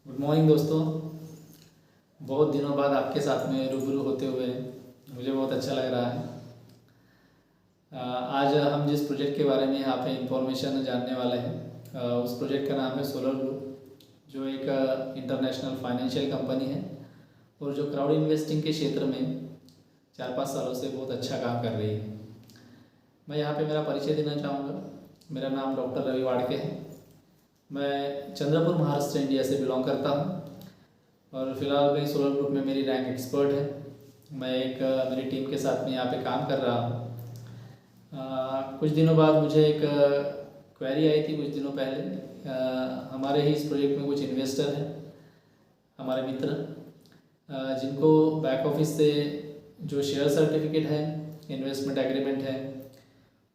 Good morning दोस्तों। बहुत दिनों बाद आपके साथ में रूबरू होते हुए मुझे बहुत अच्छा लग रहा है। आज हम जिस प्रोजेक्ट के बारे में यहाँ पे इंफॉर्मेशन जानने वाले हैं, उस प्रोजेक्ट का नाम है सोलर ग्रुप, जो एक इंटरनेशनल फाइनेंशियल कंपनी है और जो क्राउड इन्वेस्टिंग के क्षेत्र में 4-5 सालों से बहुत अच्छा काम कर रही है। मैं यहाँ पे मेरा परिचय देना चाहूँगा। मेरा नाम डॉक्टर रवि वाड़के है। मैं चंद्रपुर, महाराष्ट्र, इंडिया से बिलोंग करता हूँ और फिलहाल मैं सोलर ग्रुप में मेरी रैंक एक्सपर्ट है। मैं मेरी टीम के साथ में यहाँ पे काम कर रहा हूँ। कुछ दिनों बाद मुझे एक क्वेरी आई थी कुछ दिनों पहले। हमारे ही इस प्रोजेक्ट में कुछ इन्वेस्टर हैं, हमारे मित्र, जिनको बैक ऑफिस से जो शेयर सर्टिफिकेट है, इन्वेस्टमेंट एग्रीमेंट है,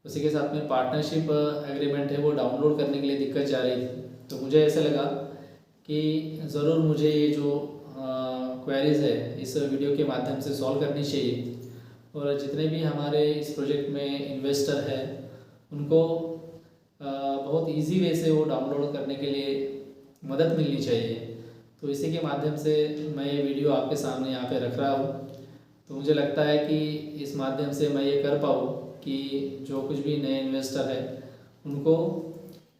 उसी के साथ में पार्टनरशिप एग्रीमेंट है, वो डाउनलोड करने के लिए दिक्कत जा रही थी। तो मुझे ऐसा लगा कि ज़रूर मुझे ये जो क्वेरीज़ है इस वीडियो के माध्यम से सॉल्व करनी चाहिए और जितने भी हमारे इस प्रोजेक्ट में इन्वेस्टर हैं उनको बहुत इजी वे से वो डाउनलोड करने के लिए मदद मिलनी चाहिए। तो इसी के माध्यम से मैं ये वीडियो आपके सामने यहाँ पे रख रहा हूँ। तो मुझे लगता है कि इस माध्यम से मैं ये कर पाऊँ कि जो कुछ भी नए इन्वेस्टर है उनको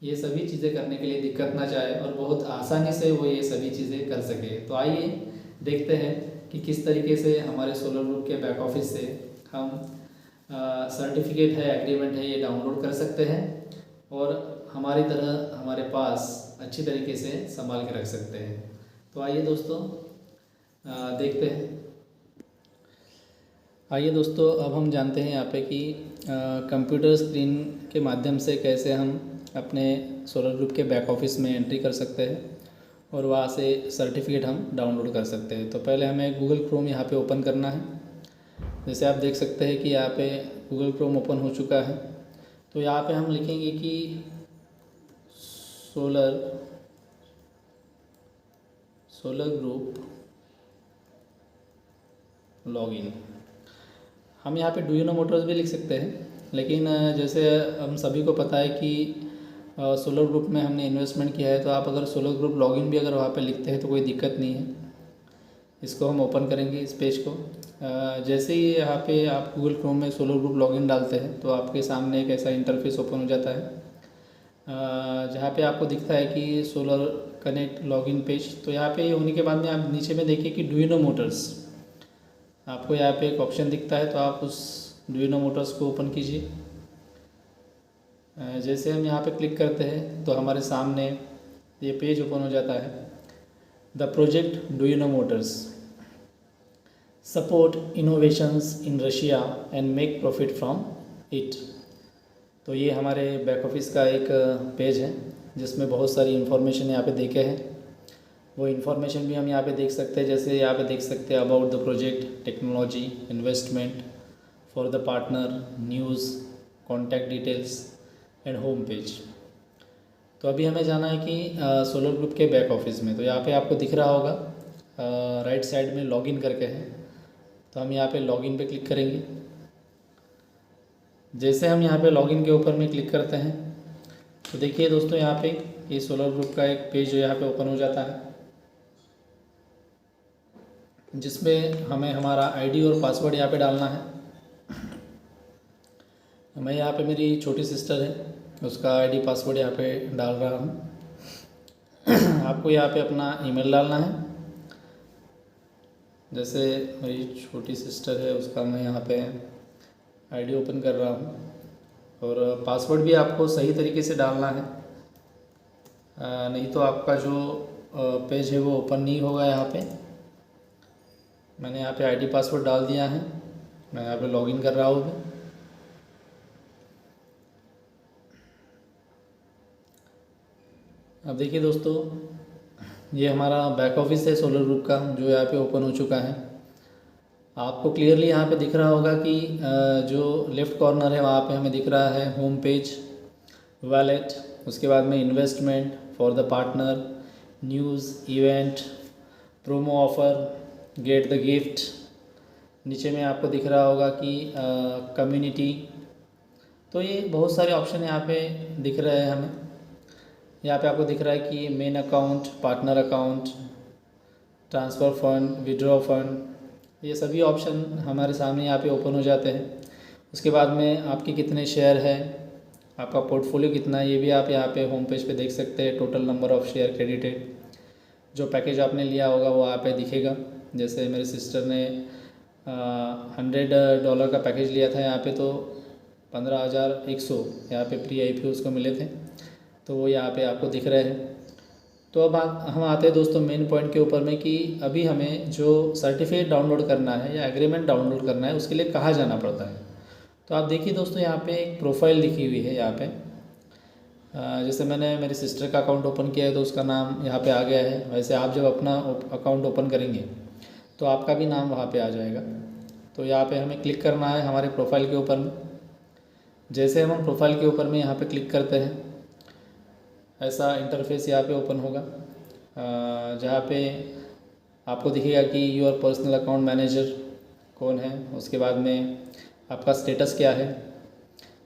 ये सभी चीज़ें करने के लिए दिक्कत ना जाए और बहुत आसानी से वो ये सभी चीज़ें कर सके। तो आइए देखते हैं कि किस तरीके से हमारे सोलर ग्रुप के बैक ऑफिस से हम सर्टिफिकेट है, एग्रीमेंट है, ये डाउनलोड कर सकते हैं और हमारी तरह हमारे पास अच्छी तरीके से संभाल के रख सकते हैं। तो आइए दोस्तों देखते हैं। आइए दोस्तों, अब हम जानते हैं यहाँ पे कि कंप्यूटर स्क्रीन के माध्यम से कैसे हम अपने सोलर ग्रुप के बैक ऑफिस में एंट्री कर सकते हैं और वहाँ से सर्टिफिकेट हम डाउनलोड कर सकते हैं। तो पहले हमें गूगल क्रोम यहाँ पे ओपन करना है। जैसे आप देख सकते हैं कि यहाँ पे गूगल क्रोम ओपन हो चुका है। तो यहाँ पे हम लिखेंगे कि सोलर ग्रुप लॉगिन। हम यहाँ पे डू यू नो मोटर्स भी लिख सकते हैं, लेकिन जैसे हम सभी को पता है कि सोलर ग्रुप में हमने इन्वेस्टमेंट किया है, तो आप अगर सोलर ग्रुप लॉगिन भी अगर वहाँ पे लिखते हैं तो कोई दिक्कत नहीं है। इसको हम ओपन करेंगे इस पेज को। जैसे ही यहाँ पे आप गूगल क्रोम में सोलर ग्रुप लॉगिन डालते हैं तो आपके सामने एक ऐसा इंटरफेस ओपन हो जाता है जहाँ पे आपको दिखता है कि सोलर कनेक्ट लॉगिन पेज। तो यहाँ पे होने के बाद में आप नीचे में देखिए कि डू यू नो मोटर्स, आपको यहाँ पे एक ऑप्शन दिखता है, तो आप उस डू यू नो मोटर्स को ओपन कीजिए। जैसे हम यहाँ पे क्लिक करते हैं तो हमारे सामने ये पेज ओपन हो जाता है। The project do you know Motors support innovations in Russia and make profit from it. तो ये हमारे बैक ऑफिस का एक पेज है जिसमें बहुत सारी इन्फॉर्मेशन यहाँ पे देखे हैं। वो इन्फॉर्मेशन भी हम यहाँ पे देख सकते हैं। जैसे यहाँ पे देख सकते हैं about the project, technology, investment, for the partner, news, contact details and home page. तो अभी हमें जाना है कि सोलर ग्रुप के बैक ऑफिस में। तो यहाँ पे आपको दिख रहा होगा राइट साइड में लॉगिन करके है, तो हम यहाँ पे लॉगिन पे क्लिक करेंगे। जैसे हम यहाँ पे लॉगिन के ऊपर में क्लिक करते हैं तो देखिए दोस्तों, यहाँ पे ये सोलर ग्रुप का एक पेज जो यहाँ पे ओपन हो जाता है, जिसमें हमें हमारा आईडी और पासवर्ड यहाँ पे डालना है। मैं यहाँ पे मेरी छोटी सिस्टर है, उसका आईडी पासवर्ड यहाँ पे डाल रहा हूँ। आपको यहाँ पे अपना ईमेल डालना है। जैसे मेरी छोटी सिस्टर है, उसका मैं यहाँ पे आईडी ओपन कर रहा हूँ और पासवर्ड भी आपको सही तरीके से डालना है, नहीं तो आपका जो पेज है वो ओपन नहीं होगा। यहाँ पे मैंने यहाँ पे आईडी पासवर्ड डाल दिया है। मैं यहाँ पे लॉगिन कर रहा हूँ। अब देखिए दोस्तों, ये हमारा बैक ऑफिस है सोलर ग्रुप का, जो यहाँ पे ओपन हो चुका है। आपको क्लियरली यहाँ पे दिख रहा होगा कि जो लेफ़्ट कॉर्नर है वहाँ पे हमें दिख रहा है होम पेज, वॉलेट, उसके बाद में investment, for the partner, news, event, promo offer, get the gift. नीचे में आपको दिख रहा होगा कि कम्युनिटी। तो ये बहुत सारे ऑप्शन यहाँ पे दिख रहे हैं हमें। यहाँ पे आपको दिख रहा है कि main account, partner account, transfer fund, withdraw fund, ये सभी ऑप्शन हमारे सामने यहाँ पे ओपन हो जाते हैं। उसके बाद में आपके कितने शेयर है, आपका पोर्टफोलियो कितना है, ये भी आप यहाँ पे होम पेज पे देख सकते हैं। Total number of share credited, जो पैकेज आपने लिया होगा वो यहाँ पे दिखेगा। जैसे मेरे सिस्टर ने $100 का पैकेज लिया था यहाँ पे, तो 15,100 यहाँ पे प्री IPO उसको मिले थे, तो वो यहाँ पे आपको दिख रहे हैं। तो अब हम आते हैं दोस्तों मेन पॉइंट के ऊपर में कि अभी हमें जो सर्टिफिकेट डाउनलोड करना है या एग्रीमेंट डाउनलोड करना है उसके लिए कहाँ जाना पड़ता है। तो आप देखिए दोस्तों, यहाँ पे एक प्रोफाइल लिखी हुई है। यहाँ पे जैसे मैंने मेरी सिस्टर का अकाउंट ओपन किया है तो उसका नाम यहाँ पे आ गया है। वैसे आप जब अपना अकाउंट ओपन करेंगे तो आपका भी नाम वहाँ पे आ जाएगा। तो यहाँ पे हमें क्लिक करना है हमारे प्रोफाइल के ऊपर में। जैसे हम प्रोफाइल के ऊपर में यहाँ पे क्लिक करते हैं, ऐसा इंटरफेस यहाँ पे ओपन होगा, जहाँ पे आपको दिखेगा कि योर पर्सनल अकाउंट मैनेजर कौन है, उसके बाद में आपका स्टेटस क्या है,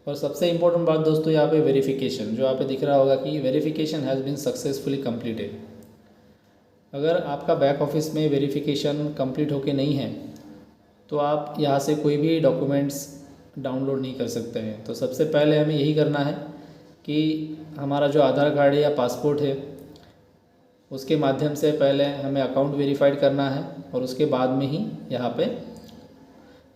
और सबसे इम्पोर्टेंट बात दोस्तों यहाँ पे वेरिफिकेशन, जो यहाँ पे दिख रहा होगा कि verification has been successfully completed. अगर आपका बैक ऑफिस में वेरिफिकेशन कंप्लीट होके नहीं है तो आप यहाँ से कोई भी डॉक्यूमेंट्स डाउनलोड नहीं कर सकते हैं। तो सबसे पहले हमें यही करना है कि हमारा जो आधार कार्ड है या पासपोर्ट है उसके माध्यम से पहले हमें अकाउंट वेरीफाइड करना है, और उसके बाद में ही यहाँ पे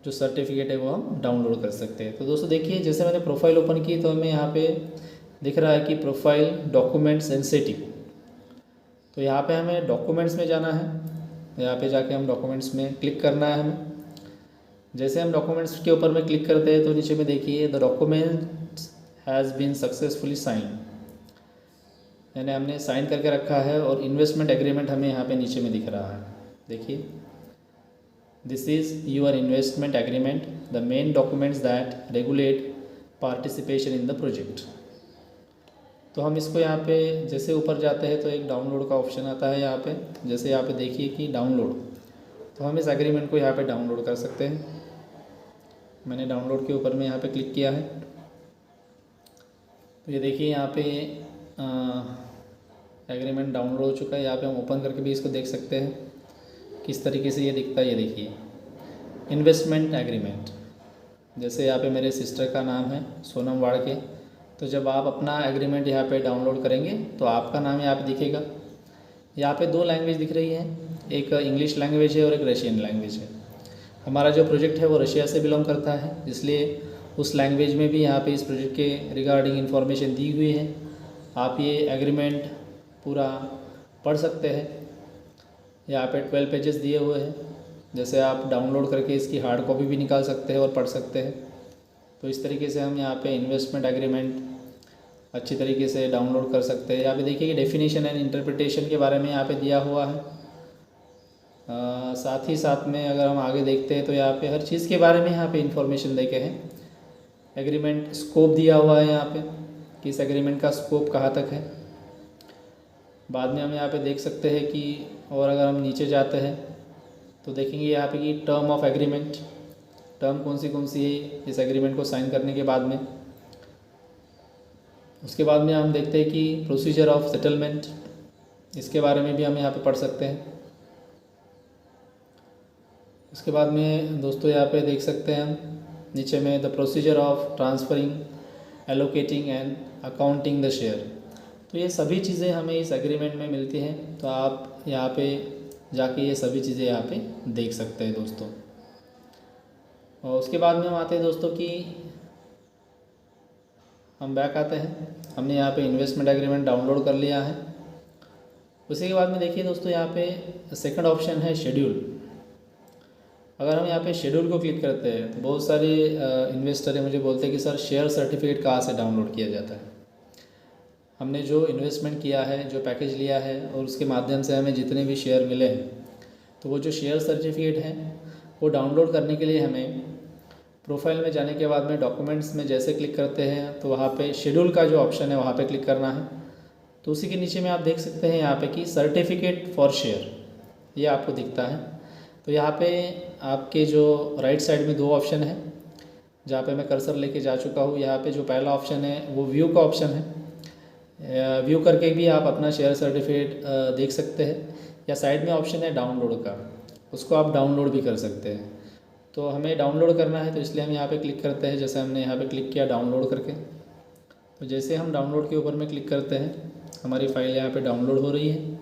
जो सर्टिफिकेट है वो हम डाउनलोड कर सकते हैं। तो दोस्तों देखिए, जैसे मैंने प्रोफाइल ओपन की तो हमें यहाँ पे दिख रहा है कि प्रोफाइल डॉक्यूमेंट सेंसिटिव। तो यहाँ पे हमें डॉक्यूमेंट्स में जाना है, यहाँ पे जाके हम डॉक्यूमेंट्स में क्लिक करना है हमें। जैसे हम डॉक्यूमेंट्स के ऊपर में क्लिक करते हैं तो नीचे में देखिए the document has been successfully sign, यानी हमने साइन करके रखा है, और इन्वेस्टमेंट एग्रीमेंट हमें यहाँ पे नीचे में दिख रहा है। देखिए, this is your investment agreement, the main documents that regulate participation in the project. तो हम इसको यहाँ पे जैसे ऊपर जाते हैं तो एक डाउनलोड का ऑप्शन आता है यहाँ पे। जैसे यहाँ पे देखिए कि डाउनलोड, तो हम इस एग्रीमेंट को यहाँ पे डाउनलोड कर सकते हैं। मैंने डाउनलोड के ऊपर में यहाँ पे क्लिक किया है, तो ये देखिए यहाँ पे एग्रीमेंट डाउनलोड हो चुका है। यहाँ पे हम ओपन करके भी इसको देख सकते हैं किस तरीके से ये दिखता है। ये देखिए, इन्वेस्टमेंट एग्रीमेंट, जैसे यहाँ पे मेरे सिस्टर का नाम है सोनम वाड़के, तो जब आप अपना एग्रीमेंट यहाँ पे डाउनलोड करेंगे तो आपका नाम यहाँ पे दिखेगा। यहाँ पे 2 लैंग्वेज दिख रही है, एक इंग्लिश लैंग्वेज है और एक रशियन लैंग्वेज है। हमारा जो प्रोजेक्ट है वो रशिया से बिलोंग करता है, इसलिए उस लैंग्वेज में भी यहाँ पे इस प्रोजेक्ट के रिगार्डिंग इन्फॉर्मेशन दी हुई है। आप ये एग्रीमेंट पूरा पढ़ सकते हैं। यहाँ पे 12 पेजेस दिए हुए हैं, जैसे आप डाउनलोड करके इसकी हार्ड कॉपी भी निकाल सकते हैं और पढ़ सकते हैं। तो इस तरीके से हम यहाँ पे इन्वेस्टमेंट एग्रीमेंट अच्छी तरीके से डाउनलोड कर सकते हैं। यहाँ पे देखिए कि डेफिनेशन एंड इंटरप्रिटेशन के बारे में यहाँ पे दिया हुआ है। साथ ही साथ में अगर हम आगे देखते हैं तो यहाँ पे हर चीज़ के बारे में यहाँ पे इंफॉर्मेशन देके हैं। एग्रीमेंट स्कोप दिया हुआ है यहाँ पे कि इस एग्रीमेंट का स्कोप कहाँ तक है। बाद में हम यहाँ पे देख सकते हैं कि, और अगर हम नीचे जाते हैं तो देखेंगे यहाँ पे कि टर्म ऑफ एग्रीमेंट, टर्म कौन सी है इस एग्रीमेंट को साइन करने के बाद में। उसके बाद में हम देखते हैं कि प्रोसीजर ऑफ सेटलमेंट, इसके बारे में भी हम यहाँ पे पढ़ सकते हैं। उसके बाद में दोस्तों यहाँ पे देख सकते हैं हम नीचे में the procedure of transferring, allocating and accounting the share. तो ये सभी चीज़ें हमें इस एग्रीमेंट में मिलती हैं। तो आप यहाँ पे जाके ये सभी चीज़ें यहाँ पे देख सकते हैं दोस्तों। और उसके बाद में हम आते हैं दोस्तों कि हम बैक आते हैं, हमने यहाँ पे इन्वेस्टमेंट एग्रीमेंट डाउनलोड कर लिया है। उसी के बाद में देखिए दोस्तों यहाँ पे सेकंड ऑप्शन है शेड्यूल। अगर हम यहाँ पे शेड्यूल को क्लिक करते हैं तो बहुत सारे इन्वेस्टर हैं मुझे बोलते हैं कि सर शेयर सर्टिफिकेट कहाँ से डाउनलोड किया जाता है। हमने जो इन्वेस्टमेंट किया है, जो पैकेज लिया है और उसके माध्यम से हमें जितने भी शेयर मिले हैं, तो वो जो शेयर सर्टिफिकेट हैं वो डाउनलोड करने के लिए हमें प्रोफाइल में जाने के बाद में डॉक्यूमेंट्स में जैसे क्लिक करते हैं तो वहाँ पे शेड्यूल का जो ऑप्शन है वहाँ पे क्लिक करना है। तो उसी के नीचे में आप देख सकते हैं यहाँ पे कि सर्टिफिकेट फॉर शेयर, ये आपको दिखता है। तो यहाँ पे आपके जो राइट साइड में 2 ऑप्शन है, जहाँ पे मैं कर्सर लेके जा चुका हूँ। यहाँ पे जो पहला ऑप्शन है वो व्यू का ऑप्शन है। व्यू करके भी आप अपना शेयर सर्टिफिकेट देख सकते हैं, या साइड में ऑप्शन है डाउनलोड का, उसको आप डाउनलोड भी कर सकते हैं। तो हमें डाउनलोड करना है, तो इसलिए हम यहाँ पे क्लिक करते हैं। जैसे हमने यहाँ पे क्लिक किया डाउनलोड करके, तो जैसे हम डाउनलोड के ऊपर में क्लिक करते हैं, हमारी फ़ाइल यहाँ पे डाउनलोड हो रही है।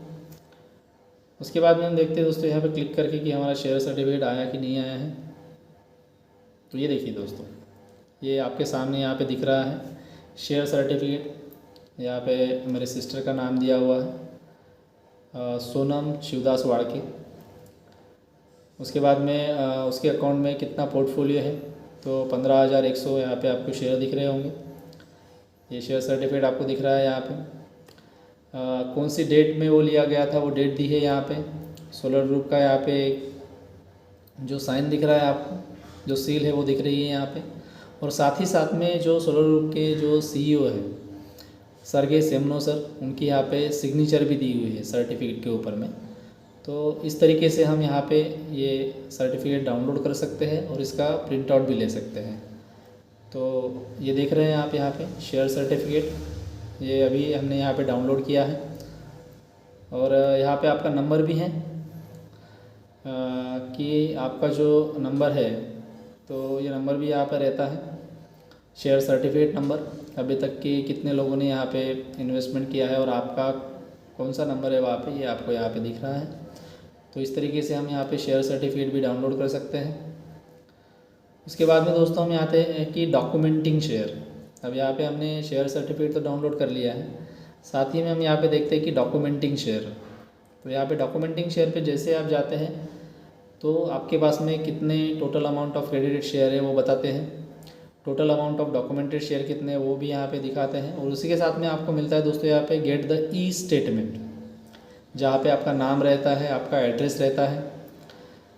उसके बाद में हम देखते हैं दोस्तों यहाँ पे क्लिक करके कि हमारा शेयर सर्टिफिकेट आया कि नहीं आया है। तो ये देखिए दोस्तों, ये आपके सामने यहाँ पे दिख रहा है शेयर सर्टिफिकेट। यहाँ पे मेरे सिस्टर का नाम दिया हुआ है, सोनम शिवदास वाड़के। उसके बाद में उसके अकाउंट में कितना पोर्टफोलियो है, तो 15,100 यहाँ पे आपको शेयर दिख रहे होंगे। ये शेयर सर्टिफिकेट आपको दिख रहा है यहाँ पे। कौन सी डेट में वो लिया गया था, वो डेट दी है यहाँ पे। सोलर ग्रुप का यहाँ पे जो साइन दिख रहा है आपको, जो सील है वो दिख रही है यहाँ पे। और साथ ही साथ में जो सोलर ग्रुप के जो सीईओ है सर्गे सेमनो सर, उनकी यहाँ पे सिग्नेचर भी दी हुई है सर्टिफिकेट के ऊपर में। तो इस तरीके से हम यहाँ पे ये सर्टिफिकेट डाउनलोड कर सकते हैं और इसका प्रिंट आउट भी ले सकते हैं। तो ये देख रहे हैं आप यहाँ पे शेयर सर्टिफिकेट, ये अभी हमने यहाँ पे डाउनलोड किया है। और यहाँ पे आपका नंबर भी है कि आपका जो नंबर है, तो ये नंबर भी यहाँ पर रहता है, शेयर सर्टिफिकेट नंबर। अभी तक के कितने लोगों ने यहाँ पे इन्वेस्टमेंट किया है और आपका कौन सा नंबर है वहाँ पे, ये आपको यहाँ पे दिख रहा है। तो इस तरीके से हम यहाँ पे शेयर सर्टिफिकेट भी डाउनलोड कर सकते हैं। उसके बाद में दोस्तों हम यहाँ आते हैं कि डॉक्यूमेंटिंग शेयर। अब यहाँ पे हमने शेयर सर्टिफिकेट तो डाउनलोड कर लिया है, साथ ही में हम यहाँ पे देखते हैं कि डॉक्यूमेंटिंग शेयर। तो यहाँ पे डॉक्यूमेंटिंग शेयर पे जैसे आप जाते हैं तो आपके पास में कितने total amount of credited share है वो बताते हैं, total amount of documented share कितने हैं वो भी यहाँ पे दिखाते हैं। और उसी के साथ में आपको मिलता है दोस्तों यहाँ पे गेट द ई स्टेटमेंट, जहाँ पे आपका नाम रहता है, आपका एड्रेस रहता है,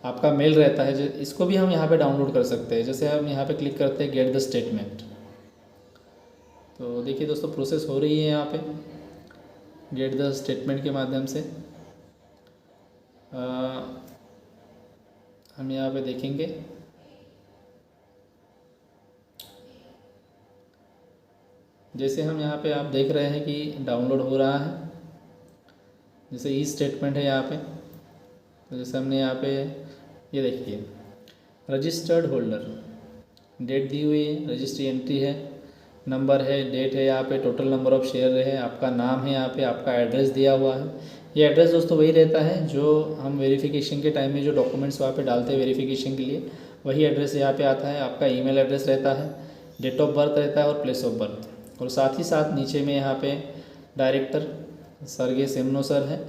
आपका मेल रहता है। इसको भी हम यहाँ पे डाउनलोड कर सकते हैं। जैसे हम यहाँ पे क्लिक करते हैं गेट द स्टेटमेंट, तो देखिए दोस्तों प्रोसेस हो रही है यहाँ पे गेट द स्टेटमेंट के माध्यम से। हम यहाँ पे देखेंगे जैसे हम यहाँ पे आप देख रहे हैं कि डाउनलोड हो रहा है। जैसे ई स्टेटमेंट है यहाँ पे, तो जैसे हमने यहाँ पे ये देखिए रजिस्टर्ड होल्डर, डेट दी हुई है, रजिस्ट्री एंट्री है, नंबर है, डेट है, यहाँ पे टोटल नंबर ऑफ़ शेयर है, आपका नाम है, यहाँ पे आपका एड्रेस दिया हुआ है। ये एड्रेस दोस्तों वही रहता है जो हम वेरिफिकेशन के टाइम में जो डॉक्यूमेंट्स वहाँ पे डालते हैं वेरिफिकेशन के लिए, वही एड्रेस यहाँ पे आता है। आपका ईमेल एड्रेस रहता है, डेट ऑफ बर्थ रहता है और प्लेस ऑफ बर्थ। और साथ ही साथ नीचे में यहाँ पे डायरेक्टर सर्गे सेमनो सर है,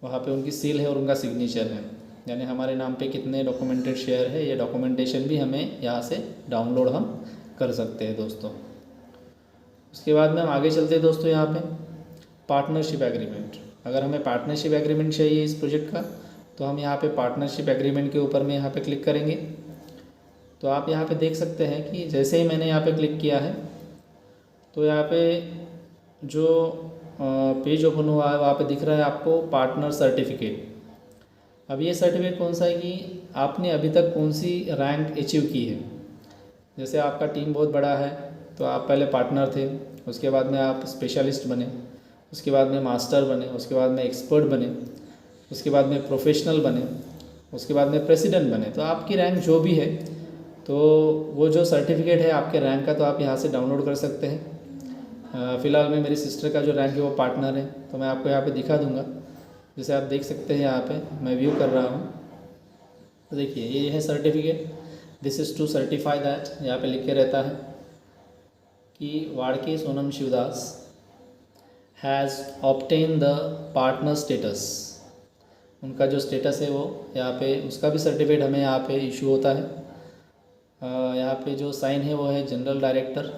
वहाँ पे उनकी सील है और उनका सिग्नेचर है, यानी हमारे नाम पे कितने डॉक्यूमेंटेड शेयर है, ये डॉक्यूमेंटेशन भी हमें यहाँ से डाउनलोड हम कर सकते हैं दोस्तों। उसके बाद में हम आगे चलते हैं दोस्तों यहाँ पे पार्टनरशिप एग्रीमेंट। अगर हमें पार्टनरशिप एग्रीमेंट चाहिए इस प्रोजेक्ट का, तो हम यहाँ पे पार्टनरशिप एग्रीमेंट के ऊपर में यहाँ पे क्लिक करेंगे। तो आप यहाँ पे देख सकते हैं कि जैसे ही मैंने यहाँ पे क्लिक किया है, तो यहाँ पे जो पेज ओपन हुआ है वहाँ पे दिख रहा है आपको पार्टनर सर्टिफिकेट। अब ये सर्टिफिकेट कौन सा है कि आपने अभी तक कौन सी रैंक अचीव की है। जैसे आपका टीम बहुत बड़ा है तो आप पहले पार्टनर थे, उसके बाद में आप स्पेशलिस्ट बने, उसके बाद में मास्टर बने, उसके बाद में एक्सपर्ट बने, उसके बाद में प्रोफेशनल बने, उसके बाद में प्रेसिडेंट बने। तो आपकी रैंक जो भी है, तो वो जो सर्टिफिकेट है आपके रैंक का, तो आप यहाँ से डाउनलोड कर सकते हैं। फ़िलहाल में मेरी सिस्टर का जो रैंक है वो पार्टनर है, तो मैं आपको यहाँ पे दिखा दूँगा। जैसे आप देख सकते हैं यहाँ पे मैं व्यू कर रहा हूँ, तो देखिए ये है certificate, this is to certify that, यहाँ पे लिख के रहता है कि Wadke Sonam Shivdas has obtain the partner status. उनका जो स्टेटस है वो यहाँ पे, उसका भी सर्टिफिकेट हमें यहाँ पे इशू होता है। यहाँ पे जो साइन है वो है जनरल डायरेक्टर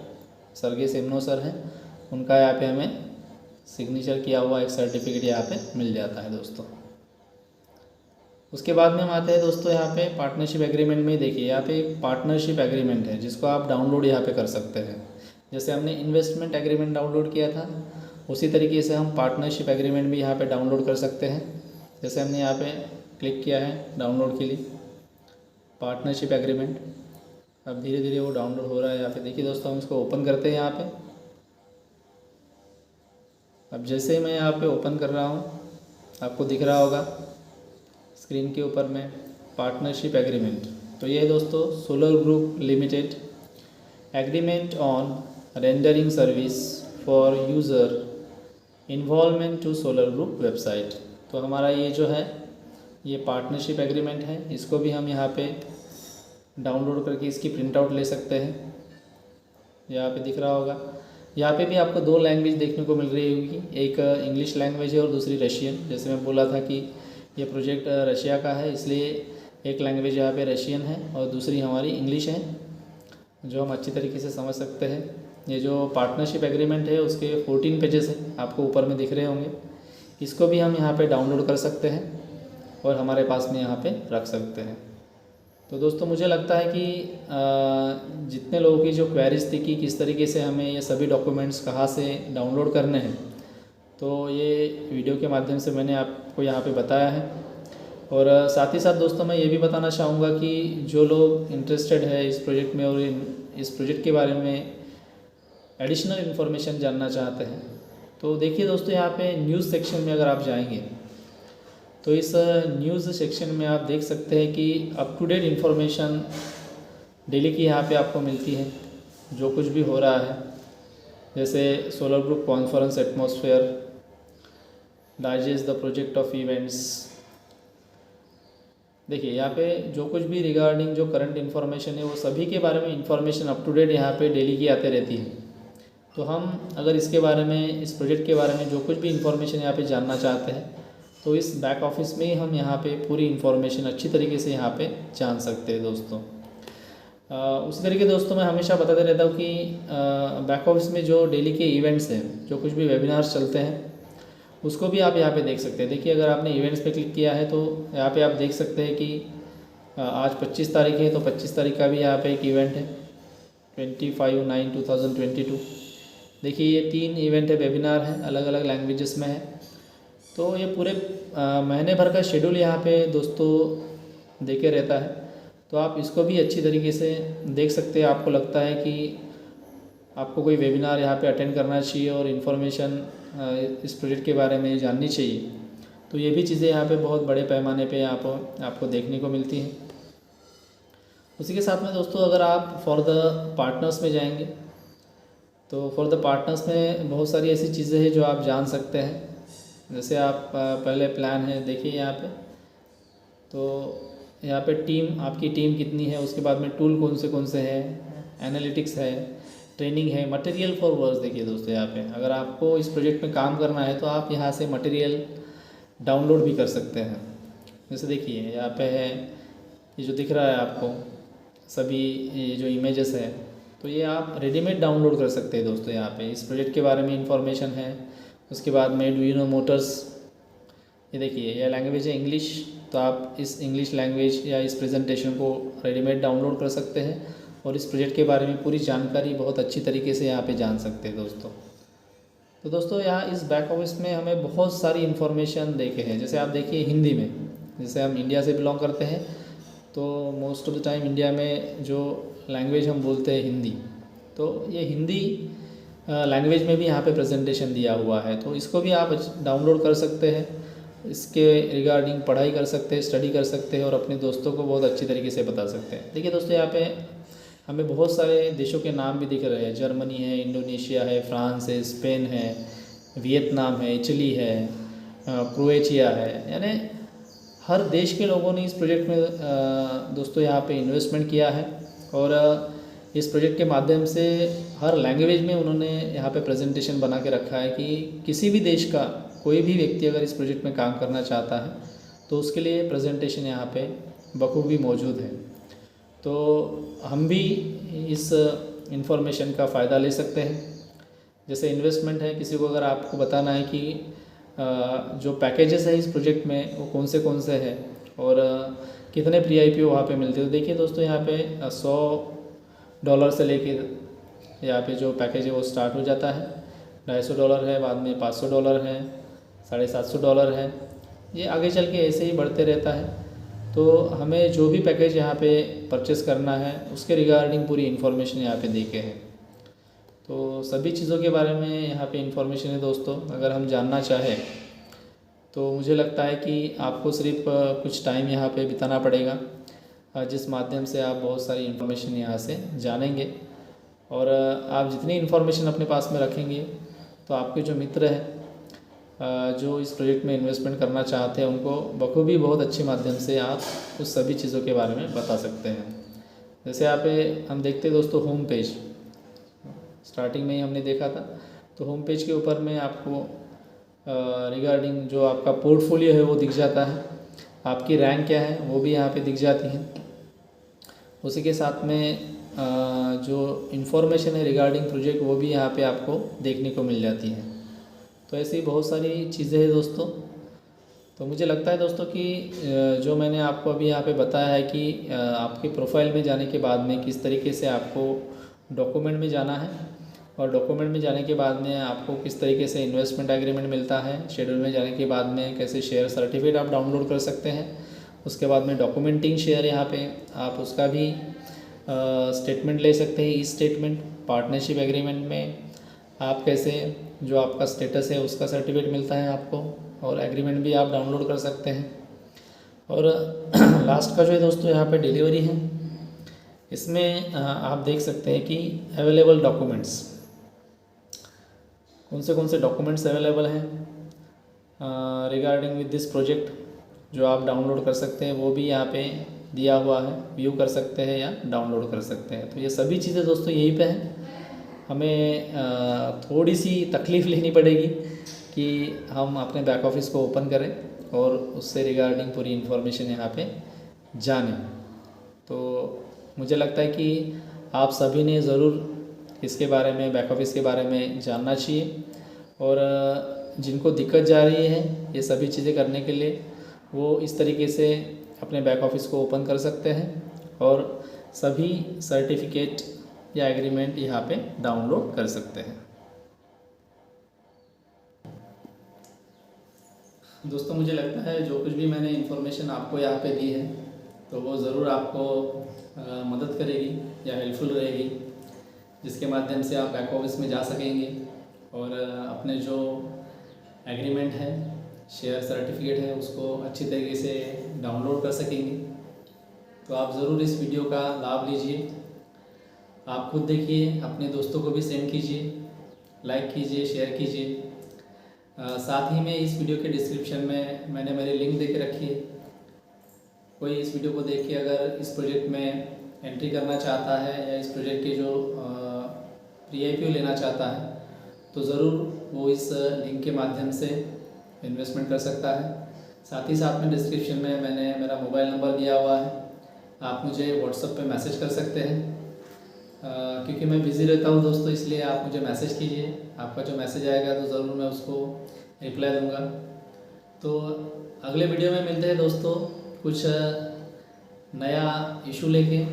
सर्गे सेमनो सर हैं, उनका यहाँ पे हमें सिग्नेचर किया हुआ एक सर्टिफिकेट यहाँ पे मिल जाता है दोस्तों। उसके बाद में हम आते हैं दोस्तों यहाँ पे पार्टनरशिप एग्रीमेंट में। देखिए यहाँ पे एक पार्टनरशिप एग्रीमेंट है जिसको आप डाउनलोड यहाँ पे कर सकते हैं। जैसे हमने इन्वेस्टमेंट एग्रीमेंट डाउनलोड किया था, उसी तरीके से हम पार्टनरशिप एग्रीमेंट भी यहाँ पे डाउनलोड कर सकते हैं। जैसे हमने यहाँ पे क्लिक किया है डाउनलोड के लिए पार्टनरशिप एग्रीमेंट, अब धीरे धीरे वो डाउनलोड हो रहा है। यहाँ पे देखिए दोस्तों, हम इसको ओपन करते हैं यहाँ पे। अब जैसे मैं यहाँ पे ओपन कर रहा हूँ, आपको दिख रहा होगा स्क्रीन के ऊपर में पार्टनरशिप एग्रीमेंट। तो ये है दोस्तों solar group limited agreement on rendering service for user involvement to solar group website. तो हमारा ये जो है ये पार्टनरशिप एग्रीमेंट है, इसको भी हम यहाँ पे डाउनलोड करके इसकी प्रिंट आउट ले सकते हैं। यहाँ पे दिख रहा होगा, यहाँ पे भी आपको 2 लैंग्वेज देखने को मिल रही होगी, एक इंग्लिश लैंग्वेज है और दूसरी रशियन। जैसे मैं बोला था कि ये प्रोजेक्ट रशिया का है, इसलिए एक लैंग्वेज यहाँ पे रशियन है और दूसरी हमारी इंग्लिश है, जो हम अच्छी तरीके से समझ सकते हैं। ये जो पार्टनरशिप एग्रीमेंट है उसके 14 पेजेस हैं, आपको ऊपर में दिख रहे होंगे। इसको भी हम यहाँ पे डाउनलोड कर सकते हैं और हमारे पास में यहाँ पे रख सकते हैं। तो दोस्तों मुझे लगता है कि जितने लोगों की जो क्वेरीज थी कि किस तरीके से हमें ये सभी डॉक्यूमेंट्स कहाँ से डाउनलोड करने हैं, तो ये वीडियो के माध्यम से मैंने आपको यहाँ पे बताया है। और साथ ही साथ दोस्तों मैं ये भी बताना चाहूँगा कि जो लोग इंटरेस्टेड है इस प्रोजेक्ट में और इस प्रोजेक्ट के बारे में एडिशनल इन्फॉर्मेशन जानना चाहते हैं, तो देखिए दोस्तों यहाँ पे न्यूज़ सेक्शन में अगर आप जाएंगे तो इस न्यूज़ सेक्शन में आप देख सकते हैं कि up to date information daily की यहाँ पे आपको मिलती है, जो कुछ भी हो रहा है। जैसे solar group conference atmosphere, digest the project of events. देखिए यहाँ पे जो कुछ भी रिगार्डिंग जो करंट इन्फॉर्मेशन है वो सभी के बारे में इन्फॉर्मेशन अप टू डेट यहाँ पे डेली की आते रहती है। तो हम अगर इसके बारे में, इस प्रोजेक्ट के बारे में जो कुछ भी इन्फॉर्मेशन यहाँ पे जानना चाहते हैं तो इस बैक ऑफिस में ही हम यहाँ पे पूरी इन्फॉर्मेशन अच्छी तरीके से यहाँ पे जान सकते हैं दोस्तों। उसी तरीके दोस्तों मैं हमेशा बताते रहता हूँ कि बैक ऑफिस में जो डेली के इवेंट्स हैं, जो कुछ भी वेबिनार्स चलते हैं, उसको भी आप यहाँ पे देख सकते हैं। देखिए अगर आपने इवेंट्स पे क्लिक किया है तो यहाँ पे आप देख सकते हैं कि आज 25 तारीख है, तो 25 तारीख का भी यहाँ पे एक इवेंट है 25/9/2022। देखिए ये 3 इवेंट है, वेबिनार है, अलग अलग लैंग्वेजेस में है। तो ये पूरे महीने भर का शेड्यूल यहाँ पे दोस्तों देखे रहता है, तो आप इसको भी अच्छी तरीके से देख सकते हैं। आपको लगता है कि आपको कोई वेबिनार यहाँ पे अटेंड करना चाहिए और इन्फॉर्मेशन इस प्रोजेक्ट के बारे में जाननी चाहिए, तो ये भी चीज़ें यहाँ पे बहुत बड़े पैमाने पे आपको देखने को मिलती हैं। उसी के साथ में दोस्तों अगर आप फॉर द पार्टनर्स में जाएंगे तो फॉर द पार्टनर्स में बहुत सारी ऐसी चीज़ें हैं जो आप जान सकते हैं। जैसे आप पहले प्लान है, देखिए यहाँ पे, तो यहाँ पे टीम, आपकी टीम कितनी है, उसके बाद में टूल कौन से हैं, एनालिटिक्स है, ट्रेनिंग है, मटेरियल फॉर वर्क। देखिए दोस्तों यहाँ पे अगर आपको इस प्रोजेक्ट में काम करना है तो आप यहाँ से मटेरियल डाउनलोड भी कर सकते हैं। जैसे देखिए यहाँ पे है, ये जो दिख रहा है आपको सभी ये जो इमेजेस है, तो ये आप रेडीमेड डाउनलोड कर सकते हैं दोस्तों। यहाँ पे इस प्रोजेक्ट के बारे में इंफॉर्मेशन है। उसके बाद में डुइनो मोटर्स, ये देखिए यह लैंग्वेज है इंग्लिश, तो आप इस इंग्लिश लैंग्वेज या इस प्रेजेंटेशन को रेडीमेड डाउनलोड कर सकते हैं और इस प्रोजेक्ट के बारे में पूरी जानकारी बहुत अच्छी तरीके से यहाँ पे जान सकते हैं दोस्तों। तो दोस्तों यहाँ इस बैक ऑफिस में हमें बहुत सारी इन्फॉर्मेशन देखे हैं। जैसे आप देखिए हिंदी में, जैसे हम इंडिया से बिलोंग करते हैं तो most of the time India में जो लैंग्वेज हम बोलते हैं हिंदी, तो ये हिंदी लैंग्वेज में भी यहाँ पे प्रेजेंटेशन दिया हुआ है, तो इसको भी आप डाउनलोड कर सकते हैं, इसके रिगार्डिंग पढ़ाई कर सकते हैं, स्टडी कर सकते हैं और अपने दोस्तों को बहुत अच्छी तरीके से बता सकते हैं। देखिए दोस्तों यहाँ पे हमें बहुत सारे देशों के नाम भी दिख रहे हैं। जर्मनी है, इंडोनेशिया है, फ्रांस है, स्पेन है, वियतनाम है, इटली है, क्रोएशिया है, यानी हर देश के लोगों ने इस प्रोजेक्ट में दोस्तों यहाँ पे इन्वेस्टमेंट किया है और इस प्रोजेक्ट के माध्यम से हर लैंग्वेज में उन्होंने यहाँ पे प्रेजेंटेशन बना के रखा है कि किसी भी देश का कोई भी व्यक्ति अगर इस प्रोजेक्ट में काम करना चाहता है तो उसके लिए प्रेजेंटेशन यहाँ पे बखूबी मौजूद है। तो हम भी इस इंफॉर्मेशन का फ़ायदा ले सकते हैं। जैसे इन्वेस्टमेंट है, किसी को अगर आपको बताना है कि जो पैकेजेस है इस प्रोजेक्ट में वो कौन से हैं और कितने प्री-IPO वहाँ पे मिलते हैं, तो देखिए दोस्तों यहाँ पे $100 से लेके यहाँ पे जो पैकेज है वो स्टार्ट हो जाता है। $250 है, बाद में $500 है, $750 है, ये आगे चल के ऐसे ही बढ़ते रहता है। तो हमें जो भी पैकेज यहाँ पे परचेस करना है उसके रिगार्डिंग पूरी इन्फॉर्मेशन यहाँ पे देके है। तो सभी चीज़ों के बारे में यहाँ पे इंफॉर्मेशन है दोस्तों। अगर हम जानना चाहें तो मुझे लगता है कि आपको सिर्फ कुछ टाइम यहाँ पे बिताना पड़ेगा, जिस माध्यम से आप बहुत सारी इन्फॉर्मेशन यहाँ से जानेंगे। और आप जितनी इन्फॉर्मेशन अपने पास में रखेंगे तो आपके जो मित्र हैं जो इस प्रोजेक्ट में इन्वेस्टमेंट करना चाहते हैं उनको बखूबी बहुत अच्छे माध्यम से आप उस सभी चीज़ों के बारे में बता सकते हैं। जैसे यहाँ पे हम देखते हैं दोस्तों, होम पेज स्टार्टिंग में ही हमने देखा था। तो होम पेज के ऊपर में आपको रिगार्डिंग जो आपका पोर्टफोलियो है वो दिख जाता है, आपकी रैंक क्या है वो भी यहाँ पे दिख जाती है। उसी के साथ में जो इन्फॉर्मेशन है रिगार्डिंग प्रोजेक्ट वो भी यहाँ पे आपको देखने को मिल जाती है। तो ऐसी बहुत सारी चीज़ें हैं दोस्तों। तो मुझे लगता है दोस्तों कि जो मैंने आपको अभी यहाँ पे बताया है कि आपके प्रोफाइल में जाने के बाद में किस तरीके से आपको डॉक्यूमेंट में जाना है, और डॉक्यूमेंट में जाने के बाद में आपको किस तरीके से इन्वेस्टमेंट एग्रीमेंट मिलता है, शेड्यूल में जाने के बाद में कैसे शेयर सर्टिफिकेट आप डाउनलोड कर सकते हैं, उसके बाद में डॉक्यूमेंटिंग शेयर यहाँ पे आप उसका भी स्टेटमेंट ले सकते हैं। ई स्टेटमेंट पार्टनरशिप एग्रीमेंट में आप कैसे जो आपका स्टेटस है उसका सर्टिफिकेट मिलता है आपको, और एग्रीमेंट भी आप डाउनलोड कर सकते हैं। और लास्ट का जो है दोस्तों यहाँ पे डिलीवरी है, इसमें आप देख सकते हैं कि अवेलेबल डॉक्यूमेंट्स कौन से डॉक्यूमेंट्स अवेलेबल हैं रिगार्डिंग विद दिस प्रोजेक्ट जो आप डाउनलोड कर सकते हैं, वो भी यहाँ पे दिया हुआ है, व्यू कर सकते हैं या डाउनलोड कर सकते हैं। तो ये सभी चीज़ें दोस्तों यहीं पे हैं। हमें थोड़ी सी तकलीफ़ लेनी पड़ेगी कि हम अपने बैक ऑफिस को ओपन करें और उससे रिगार्डिंग पूरी इन्फॉर्मेशन यहाँ पे जानें। तो मुझे लगता है कि आप सभी ने ज़रूर इसके बारे में, बैक ऑफिस के बारे में जानना चाहिए। और जिनको दिक्कत जा रही है ये सभी चीज़ें करने के लिए, वो इस तरीके से अपने बैक ऑफिस को ओपन कर सकते हैं और सभी सर्टिफिकेट या एग्रीमेंट यहाँ पे डाउनलोड कर सकते हैं। दोस्तों मुझे लगता है जो कुछ भी मैंने इन्फॉर्मेशन आपको यहाँ पे दी है तो वो ज़रूर आपको मदद करेगी या हेल्पफुल रहेगी, जिसके माध्यम से आप बैक ऑफिस में जा सकेंगे और अपने जो एग्रीमेंट है, शेयर सर्टिफिकेट है, उसको अच्छी तरीके से डाउनलोड कर सकेंगे। तो आप ज़रूर इस वीडियो का लाभ लीजिए, आप खुद देखिए, अपने दोस्तों को भी सेंड कीजिए, लाइक कीजिए, शेयर कीजिए। साथ ही में इस वीडियो के डिस्क्रिप्शन में मैंने मेरी लिंक दे के रखी है। कोई इस वीडियो को देख के अगर इस प्रोजेक्ट में एंट्री करना चाहता है या इस प्रोजेक्ट के जो PIPO लेना चाहता है तो ज़रूर वो इस लिंक के माध्यम से इन्वेस्टमेंट कर सकता है। साथ ही साथ में डिस्क्रिप्शन में मैंने मेरा मोबाइल नंबर दिया हुआ है, आप मुझे व्हाट्सएप पे मैसेज कर सकते हैं। क्योंकि मैं बिज़ी रहता हूँ दोस्तों, इसलिए आप मुझे मैसेज कीजिए, आपका जो मैसेज आएगा तो ज़रूर मैं उसको रिप्लाई दूँगा। तो अगले वीडियो में मिलते हैं दोस्तों, कुछ नया इशू लेके।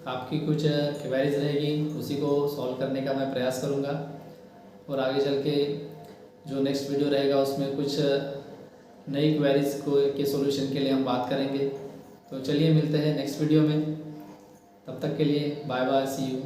आपकी कुछ क्वेरीज रहेगी उसी को सॉल्व करने का मैं प्रयास करूँगा, और आगे चल के जो नेक्स्ट वीडियो रहेगा उसमें कुछ नई क्वेरीज के सॉल्यूशन के लिए हम बात करेंगे। तो चलिए मिलते हैं नेक्स्ट वीडियो में, तब तक के लिए बाय बाय, सी यू।